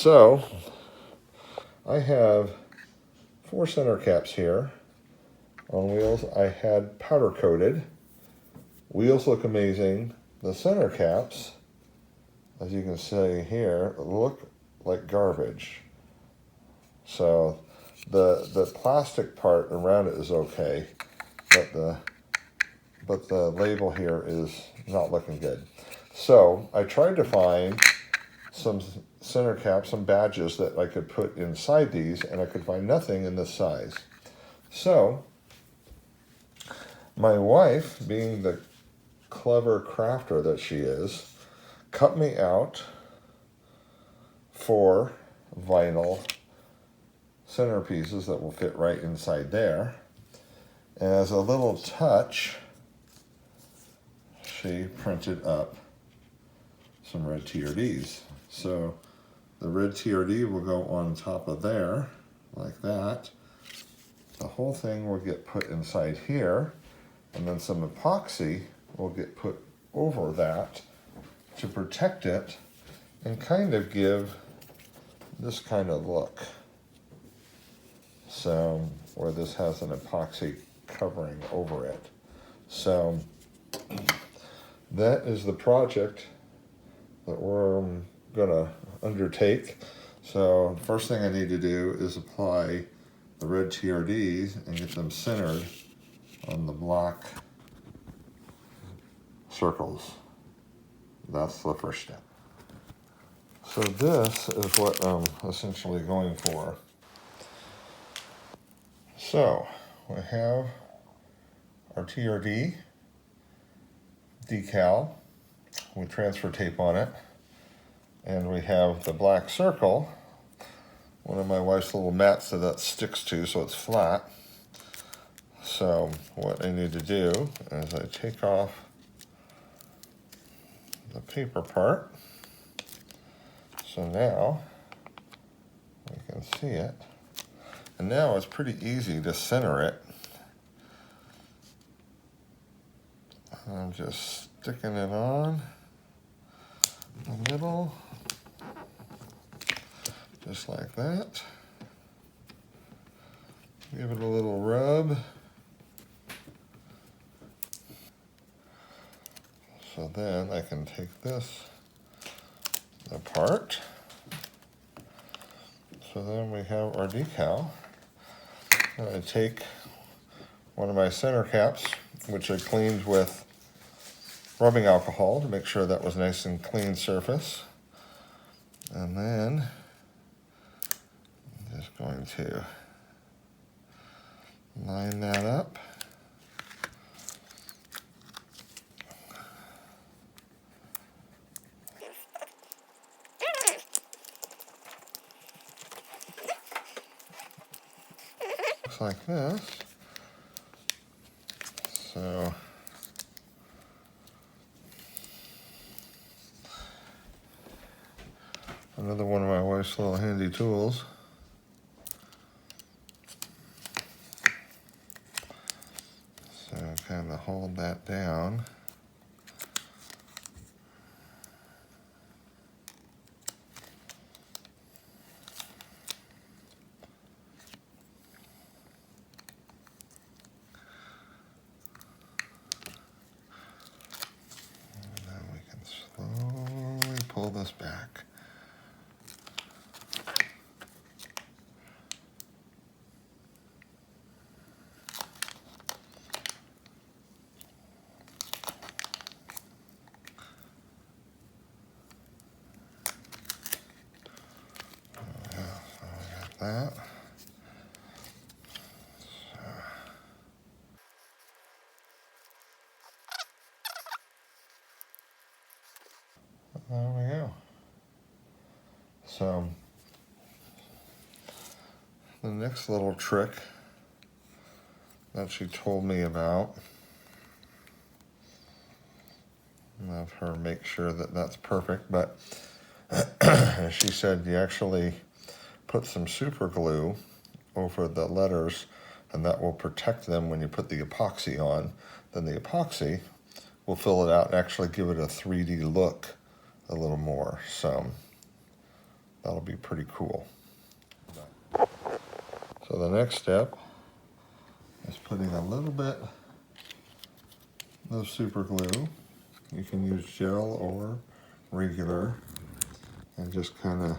So I have 4 center caps here on wheels. I had powder coated. Wheels look amazing. The center caps, as you can see here, look like garbage. So the plastic part around it is okay, but the label here is not looking good. So I tried to find some center caps, some badges that I could put inside these, and I could find nothing in this size. So my wife, being the clever crafter that she is, cut me out 4 vinyl centerpieces that will fit right inside there. And as a little touch, she printed up some red TRDs. So the red TRD will go on top of there, like that. The whole thing will get put inside here, and then some epoxy will get put over that to protect it and kind of give this kind of look. So, where this has an epoxy covering over it. So, that is the project that we're gonna undertake. So, first thing I need to do is apply the red TRDs and get them centered on the black circles. That's the first step. So this is what I'm essentially going for. So we have our TRD decal with transfer tape on it, and we have the black circle, one of my wife's little mats that sticks to so it's flat. So what I need to do is I take off the paper part. So now we can see it. And now it's pretty easy to center it. I'm just sticking it on the middle, just like that. Give it a little rub. So then I can take this apart. So then we have our decal. I take one of my center caps, which I cleaned with rubbing alcohol to make sure that was nice and clean surface. And then I'm just going to line that up. Looks like this. So another one of my wife's little handy tools. So kind of hold that down. And then we can slowly pull this back. That. So, there we go. So the next little trick that she told me about, I'll have her make sure that that's perfect, but she said you actually put some super glue over the letters, and that will protect them when you put the epoxy on. Then the epoxy will fill it out and actually give it a 3D look a little more. So that'll be pretty cool. So the next step is putting a little bit of super glue. You can use gel or regular, and just kind of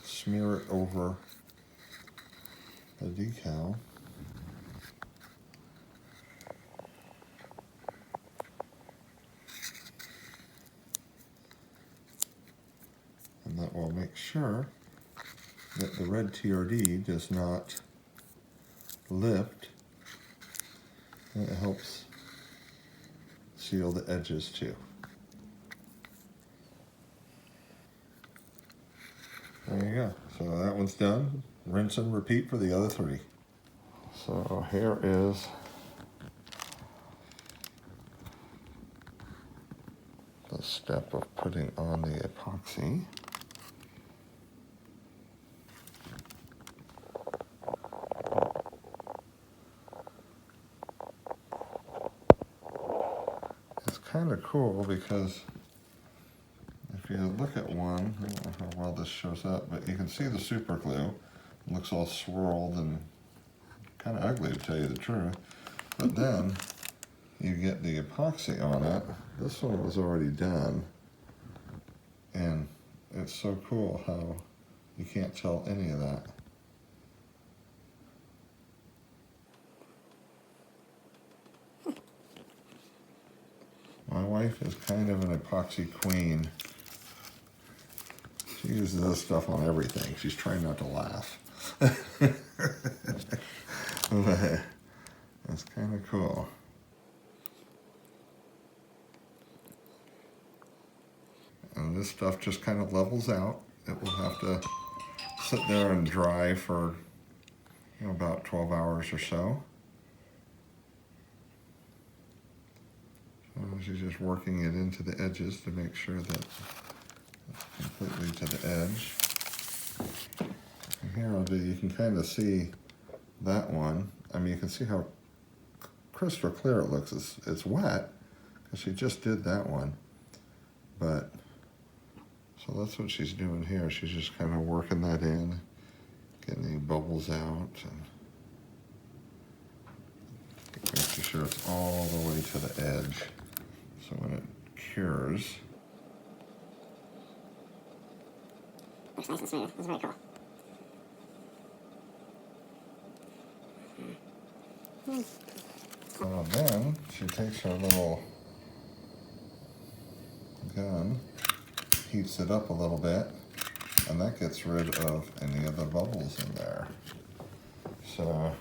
smear it over the decal. And that will make sure that the red TRD does not lift, and it helps seal the edges too. There you go. So that one's done. Rinse and repeat for the other three. So here is the step of putting on the epoxy. It's kind of cool because if you look at one, I don't know how well this shows up, but you can see the super glue. It looks all swirled and kind of ugly, to tell you the truth. But then you get the epoxy on it. This one was already done, and it's so cool how you can't tell any of that. My wife is kind of an epoxy queen. She uses this stuff on everything. She's trying not to laugh. But that's kind of cool. And this stuff just kind of levels out. It will have to sit there and dry for, you know, about 12 hours or so. So she's just working it into the edges to make sure that it's completely to the edge. And here you can kind of see that one. I mean, you can see how crystal clear it looks. It's wet because she just did that one. But so that's what she's doing here. She's just kind of working that in, getting the bubbles out, and making sure it's all the way to the edge. So when it cures, looks nice and smooth. It's very cool. so then she takes her little gun, heats it up a little bit, and that gets rid of any of the bubbles in there. So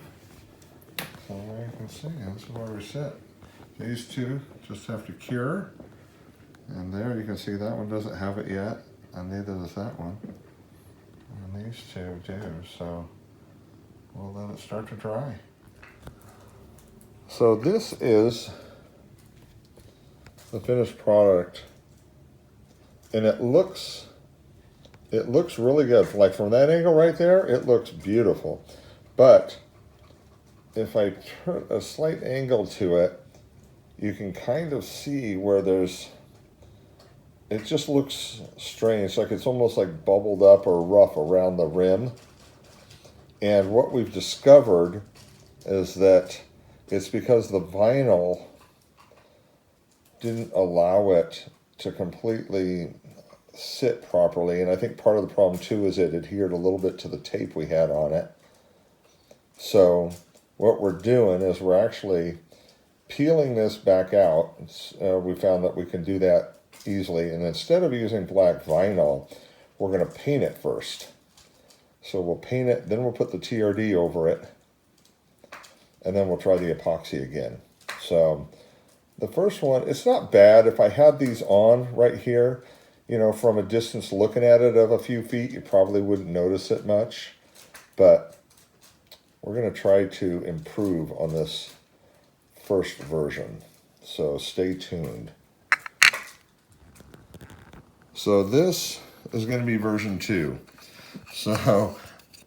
there you can see, that's where we sit. These two just have to cure, and there you can see that one doesn't have it yet, and neither does that one. And these two do, so we'll let it start to dry. So this is the finished product, and it looks really good. Like from that angle right there, it looks beautiful. But if I turn a slight angle to it, you can kind of see where it just looks strange, like it's almost like bubbled up or rough around the rim. And what we've discovered is that it's because the vinyl didn't allow it to completely sit properly. And I think part of the problem too is it adhered a little bit to the tape we had on it. So what we're doing is we're actually peeling this back out. We found that we can do that easily, and instead of using black vinyl, we're going to paint it first. So we'll paint it, then we'll put the TRD over it, and then we'll try the epoxy again. So the first one, it's not bad. If I had these on right here, you know, from a distance looking at it of a few feet, you probably wouldn't notice it much, but we're going to try to improve on this first version, so stay tuned. So this is going to be version 2. So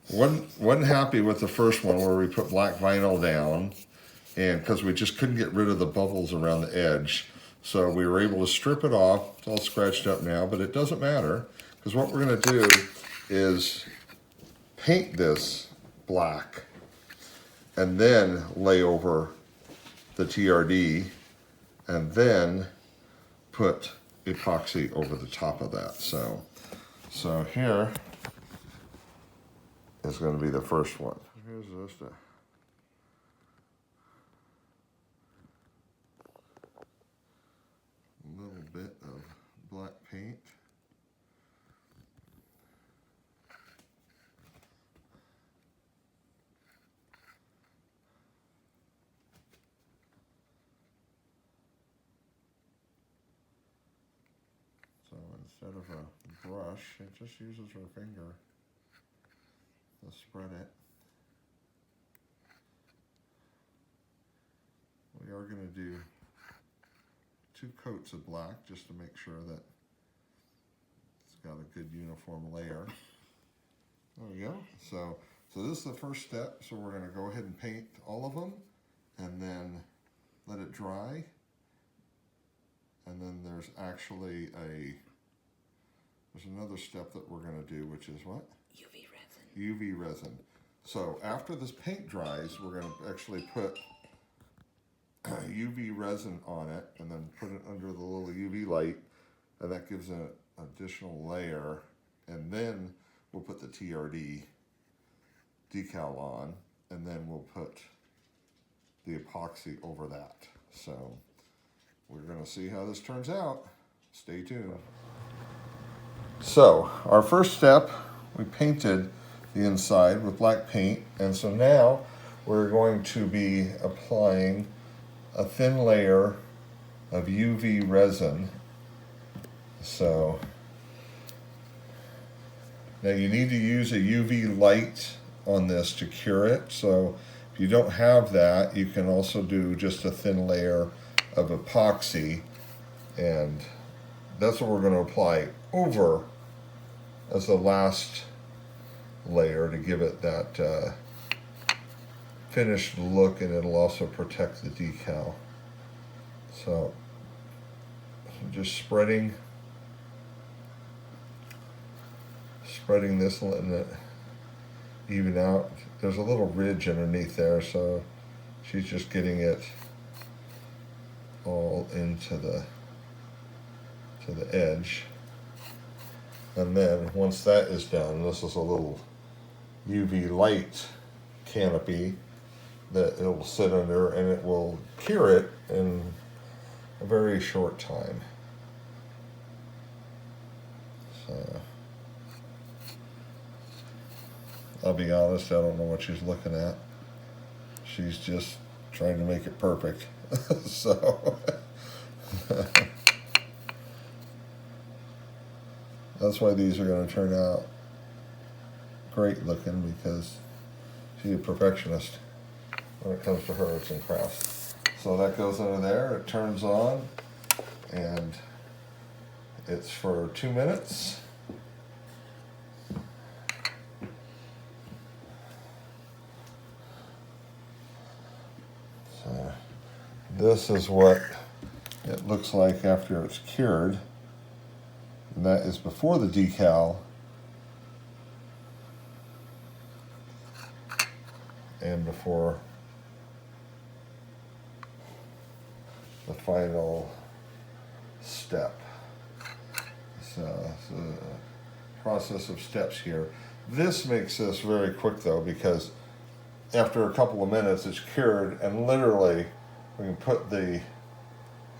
wasn't happy with the first one where we put black vinyl down, and because we just couldn't get rid of the bubbles around the edge. So we were able to strip it off. It's all scratched up now, but it doesn't matter Because what we're going to do is paint this black and then lay over the TRD and then put epoxy over the top of that. So here is going to be the first one. Here's just a little bit of black paint. So instead of a brush, it just uses her finger to spread it. We are going to do 2 coats of black just to make sure that it's got a good uniform layer. There we go. So this is the first step. So we're going to go ahead and paint all of them and then let it dry. And then there's actually there's another step that we're going to do, which is what? UV resin. UV resin. So after this paint dries, we're going to actually put UV resin on it and then put it under the little UV light, and that gives an additional layer, and then we'll put the TRD decal on, and then we'll put the epoxy over that. So we're going to see how this turns out. Stay tuned. So our first step, we painted the inside with black paint, and so now we're going to be applying a thin layer of UV resin. So now you need to use a UV light on this to cure it. So if you don't have that, you can also do just a thin layer of epoxy, and that's what we're going to apply over as the last layer to give it that finished look, and it'll also protect the decal. So just spreading this, letting it even out. There's a little ridge underneath there, so she's just getting it all into the edge. And then once that is done, this is a little UV light canopy that it will sit under, and it will cure it in a very short time. So I'll be honest, I don't know what she's looking at. She's just trying to make it perfect. So that's why these are going to turn out great looking, because she's a perfectionist when it comes to her arts and crafts. So that goes under there, it turns on, and it's for 2 minutes. So this is what it looks like after it's cured. And that is before the decal and before the final step. So it's a process of steps here. This makes this very quick though, because after a couple of minutes it's cured, and literally we can put the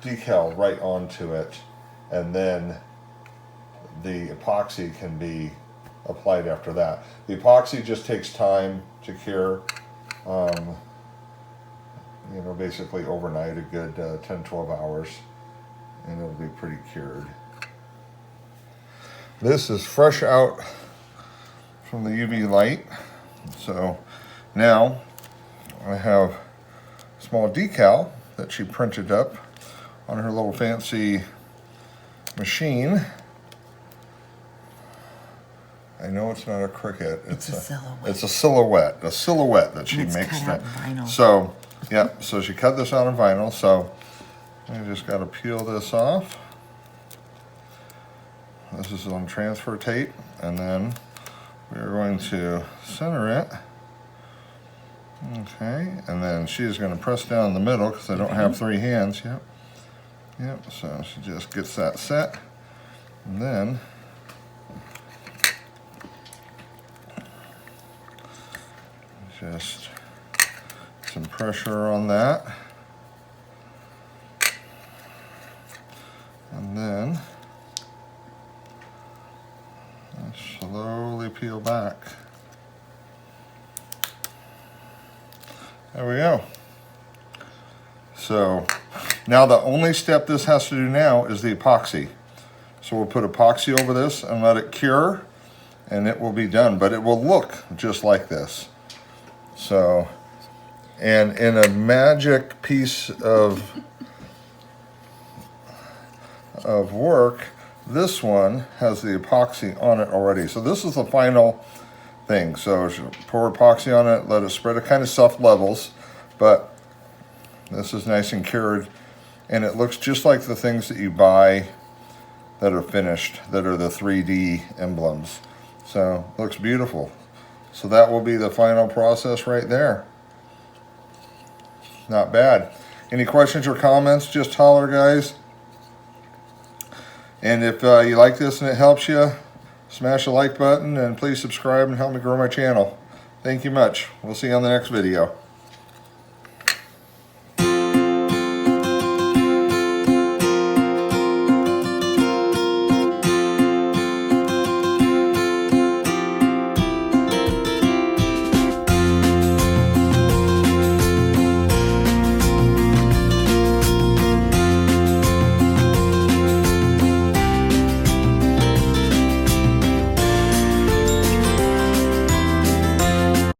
decal right onto it, and then the epoxy can be applied after that. The epoxy just takes time to cure, you know, basically overnight, a good 10-12 hours, and it'll be pretty cured. This is fresh out from the UV light. So now I have a small decal that she printed up on her little fancy machine. I know it's not a Cricut. It's a silhouette. It's a silhouette that she And it's makes. cut out in vinyl. So, yeah, so she cut this out on vinyl. So I just got to peel this off. this is on transfer tape, and then we're going to center it. Okay, and then she's going to press down the middle because I don't have 3 hands. Yep. Yep, so she just gets that set, and then just some pressure on that, and then slowly peel back. There we go. So now the only step this has to do now is the epoxy. So we'll put epoxy over this and let it cure, and it will be done, but it will look just like this. So, and in a magic piece of work, this one has the epoxy on it already. So this is the final thing. So pour epoxy on it, let it spread. It kind of soft levels, but this is nice and cured, and it looks just like the things that you buy that are finished, that are the 3D emblems. So looks beautiful. So that will be the final process right there. Not bad. Any questions or comments, just holler, guys. And if you like this and it helps you, smash the like button and please subscribe and help me grow my channel. Thank you much. We'll see you on the next video.